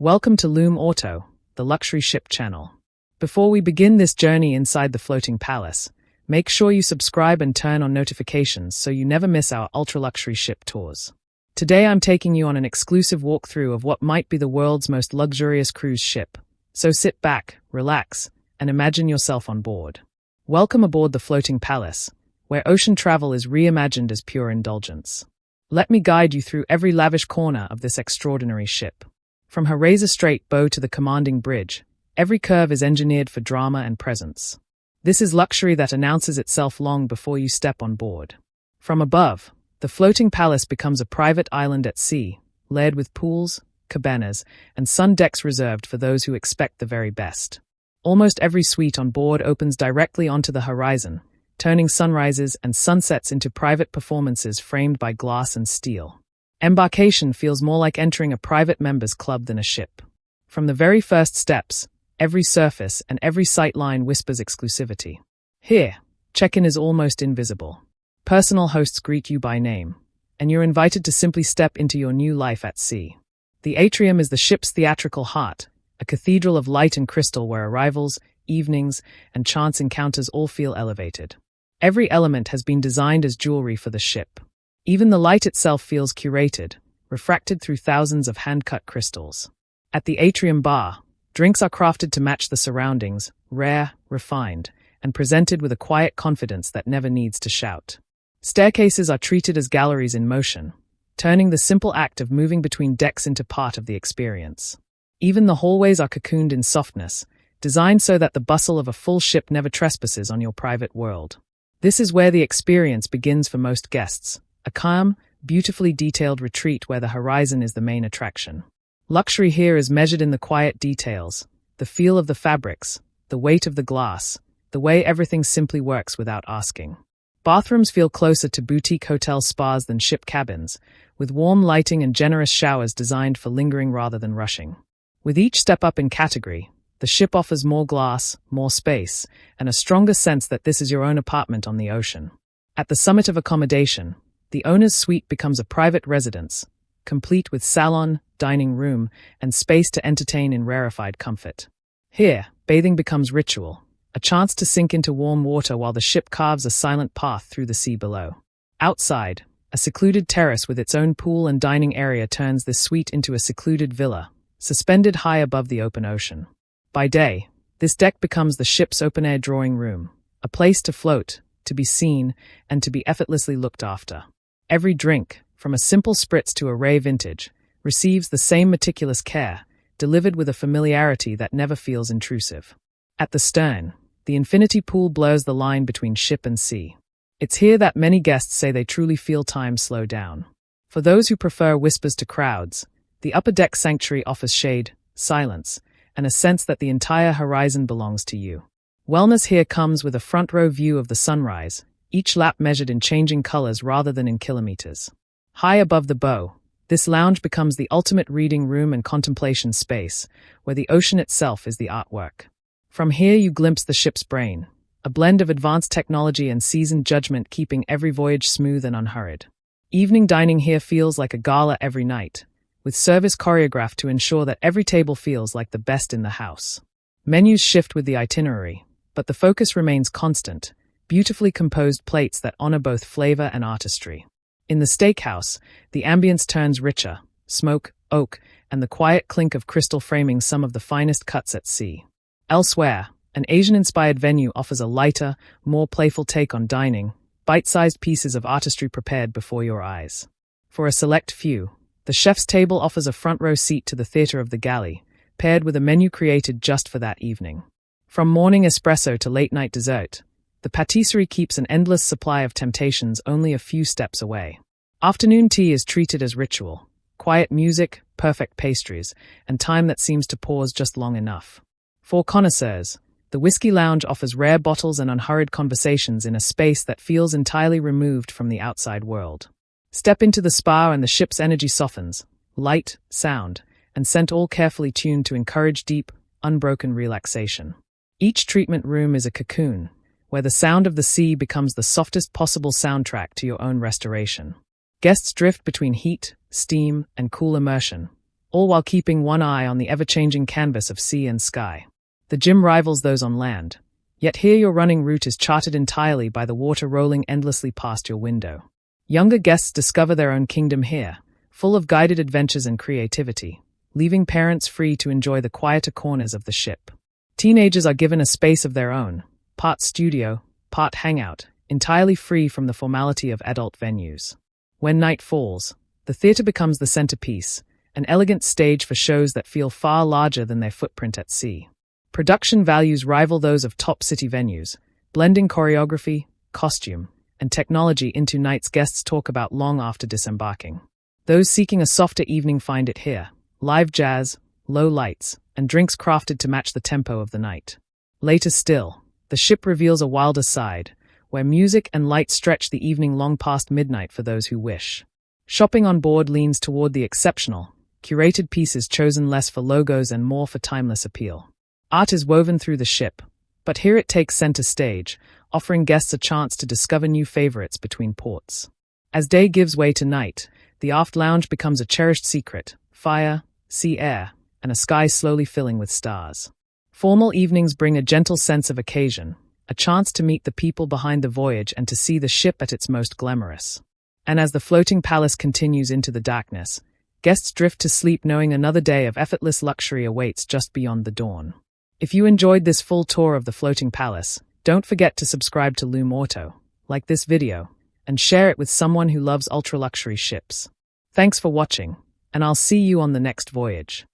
Welcome to Lume Auto, the luxury ship channel. Before we begin this journey inside the floating palace, make sure you subscribe and turn on notifications so you never miss our ultra-luxury ship tours. Today I'm taking you on an exclusive walkthrough of what might be the world's most luxurious cruise ship. So sit back, relax, and imagine yourself on board. Welcome aboard the floating palace, where ocean travel is reimagined as pure indulgence. Let me guide you through every lavish corner of this extraordinary ship. From her razor-straight bow to the commanding bridge, every curve is engineered for drama and presence. This is luxury that announces itself long before you step on board. From above, the floating palace becomes a private island at sea, layered with pools, cabanas, and sun decks reserved for those who expect the very best. Almost every suite on board opens directly onto the horizon, turning sunrises and sunsets into private performances framed by glass and steel. Embarkation feels more like entering a private members club than a ship. From the very first steps, every surface and every sight line whispers exclusivity. Here, check-in is almost invisible. Personal hosts greet you by name, and you're invited to simply step into your new life at sea. The atrium is the ship's theatrical heart, a cathedral of light and crystal where arrivals, evenings, and chance encounters all feel elevated. Every element has been designed as jewelry for the ship. Even the light itself feels curated, refracted through thousands of hand-cut crystals. At the atrium bar, drinks are crafted to match the surroundings, rare, refined, and presented with a quiet confidence that never needs to shout. Staircases are treated as galleries in motion, turning the simple act of moving between decks into part of the experience. Even the hallways are cocooned in softness, designed so that the bustle of a full ship never trespasses on your private world. This is where the experience begins for most guests. A calm, beautifully detailed retreat where the horizon is the main attraction. Luxury here is measured in the quiet details, the feel of the fabrics, the weight of the glass, the way everything simply works without asking. Bathrooms feel closer to boutique hotel spas than ship cabins, with warm lighting and generous showers designed for lingering rather than rushing. With each step up in category, the ship offers more glass, more space, and a stronger sense that this is your own apartment on the ocean. At the summit of accommodation, the owner's suite becomes a private residence, complete with salon, dining room, and space to entertain in rarefied comfort. Here, bathing becomes ritual, a chance to sink into warm water while the ship carves a silent path through the sea below. Outside, a secluded terrace with its own pool and dining area turns this suite into a secluded villa, suspended high above the open ocean. By day, this deck becomes the ship's open-air drawing room, a place to float, to be seen, and to be effortlessly looked after. Every drink, from a simple spritz to a rare vintage, receives the same meticulous care, delivered with a familiarity that never feels intrusive. At the stern, the infinity pool blurs the line between ship and sea. It's here that many guests say they truly feel time slow down. For those who prefer whispers to crowds, the upper deck sanctuary offers shade, silence, and a sense that the entire horizon belongs to you. Wellness here comes with a front-row view of the sunrise, each lap measured in changing colors rather than in kilometers. High above the bow, this lounge becomes the ultimate reading room and contemplation space, where the ocean itself is the artwork. From here you glimpse the ship's brain, a blend of advanced technology and seasoned judgment keeping every voyage smooth and unhurried. Evening dining here feels like a gala every night, with service choreographed to ensure that every table feels like the best in the house. Menus shift with the itinerary, but the focus remains constant, beautifully composed plates that honor both flavor and artistry. In the steakhouse, the ambience turns richer, smoke, oak, and the quiet clink of crystal framing some of the finest cuts at sea. Elsewhere, an Asian-inspired venue offers a lighter, more playful take on dining, bite-sized pieces of artistry prepared before your eyes. For a select few, the chef's table offers a front-row seat to the theater of the galley, paired with a menu created just for that evening. From morning espresso to late-night dessert, the patisserie keeps an endless supply of temptations only a few steps away. Afternoon tea is treated as ritual, quiet music, perfect pastries, and time that seems to pause just long enough. For connoisseurs, the whiskey lounge offers rare bottles and unhurried conversations in a space that feels entirely removed from the outside world. Step into the spa and the ship's energy softens, light, sound, and scent all carefully tuned to encourage deep, unbroken relaxation. Each treatment room is a cocoon, where the sound of the sea becomes the softest possible soundtrack to your own restoration. Guests drift between heat, steam, and cool immersion, all while keeping one eye on the ever-changing canvas of sea and sky. The gym rivals those on land, yet here your running route is charted entirely by the water rolling endlessly past your window. Younger guests discover their own kingdom here, full of guided adventures and creativity, leaving parents free to enjoy the quieter corners of the ship. Teenagers are given a space of their own, part studio, part hangout, entirely free from the formality of adult venues. When night falls, the theater becomes the centerpiece, an elegant stage for shows that feel far larger than their footprint at sea. Production values rival those of top city venues, blending choreography, costume, and technology into nights guests talk about long after disembarking. Those seeking a softer evening find it here: live jazz, low lights, and drinks crafted to match the tempo of the night. Later still, the ship reveals a wilder side, where music and light stretch the evening long past midnight for those who wish. Shopping on board leans toward the exceptional, curated pieces chosen less for logos and more for timeless appeal. Art is woven through the ship, but here it takes center stage, offering guests a chance to discover new favorites between ports. As day gives way to night, the aft lounge becomes a cherished secret: fire, sea air, and a sky slowly filling with stars. Formal evenings bring a gentle sense of occasion, a chance to meet the people behind the voyage and to see the ship at its most glamorous. And as the floating palace continues into the darkness, guests drift to sleep knowing another day of effortless luxury awaits just beyond the dawn. If you enjoyed this full tour of the floating palace, don't forget to subscribe to Lume Auto, like this video, and share it with someone who loves ultra-luxury ships. Thanks for watching, and I'll see you on the next voyage.